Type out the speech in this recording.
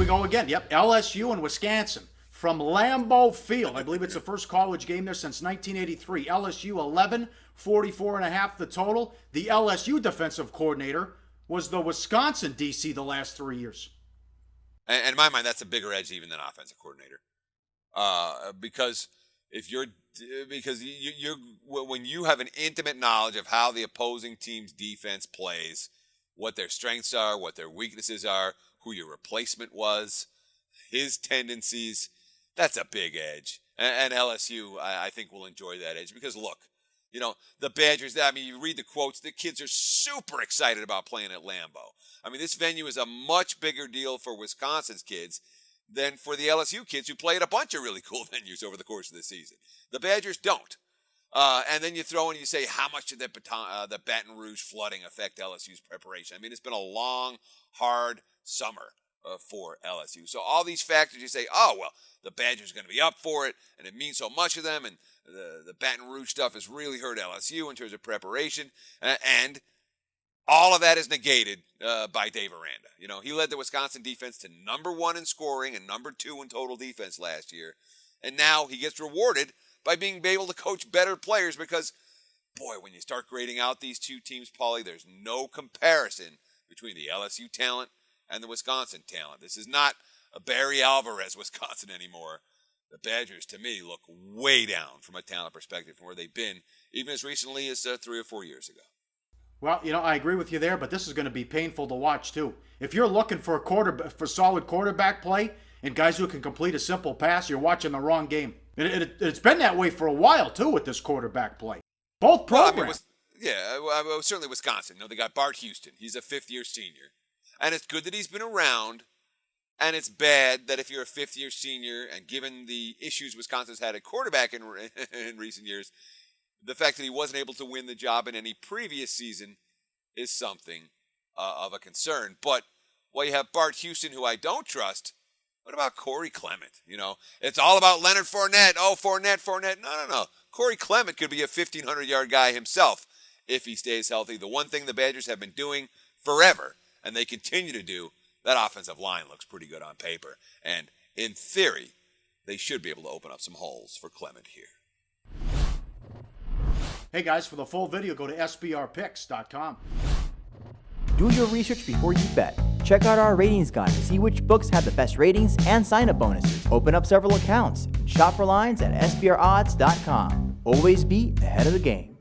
go again. Yep, LSU and Wisconsin. From Lambeau Field. I believe it's the first college game there since 1983. LSU 11, 44.5 the total. The LSU defensive coordinator was the Wisconsin DC the last 3 years. And in my mind, that's a bigger edge even than offensive coordinator. Because when you have an intimate knowledge of how the opposing team's defense plays, what their strengths are, what their weaknesses are, who your replacement was, his tendencies, that's a big edge. And LSU, I think, will enjoy that edge because, look, the Badgers, you read the quotes, the kids are super excited about playing at Lambeau. This venue is a much bigger deal for Wisconsin's kids than for the LSU kids who play at a bunch of really cool venues over the course of the season. The Badgers don't. And then you throw in, you say, how much did the Baton Rouge flooding affect LSU's preparation? It's been a long, hard summer for LSU. So all these factors, you say, oh, well, the Badgers are going to be up for it, and it means so much to them, and the Baton Rouge stuff has really hurt LSU in terms of preparation, and all of that is negated by Dave Aranda. He led the Wisconsin defense to number 1 in scoring and number 2 in total defense last year, and now he gets rewarded by being able to coach better players because, boy, when you start grading out these two teams, Paulie, there's no comparison between the LSU talent and the Wisconsin talent. This is not a Barry Alvarez Wisconsin anymore. The Badgers, to me, look way down from a talent perspective from where they've been, even as recently as 3 or 4 years ago. Well, I agree with you there, but this is going to be painful to watch, too. If you're looking for solid quarterback play and guys who can complete a simple pass, you're watching the wrong game. It's been that way for a while, too, with this quarterback play. Both programs. Certainly Wisconsin. They got Bart Houston. He's a fifth-year senior. And it's good that he's been around, and it's bad that if you're a fifth-year senior, and given the issues Wisconsin's had at quarterback in recent years, the fact that he wasn't able to win the job in any previous season is something of a concern. But while you have Bart Houston, who I don't trust, what about Corey Clement? It's all about Leonard Fournette. Oh, Fournette. No. Corey Clement could be a 1,500-yard guy himself if he stays healthy. The one thing the Badgers have been doing forever, and they continue to do, that offensive line looks pretty good on paper. And in theory, they should be able to open up some holes for Clement here. Hey guys, for the full video, go to sbrpicks.com. Do your research before you bet. Check out our ratings guide to see which books have the best ratings and sign-up bonuses. Open up several accounts and shop for lines at sbrodds.com. Always be ahead of the game.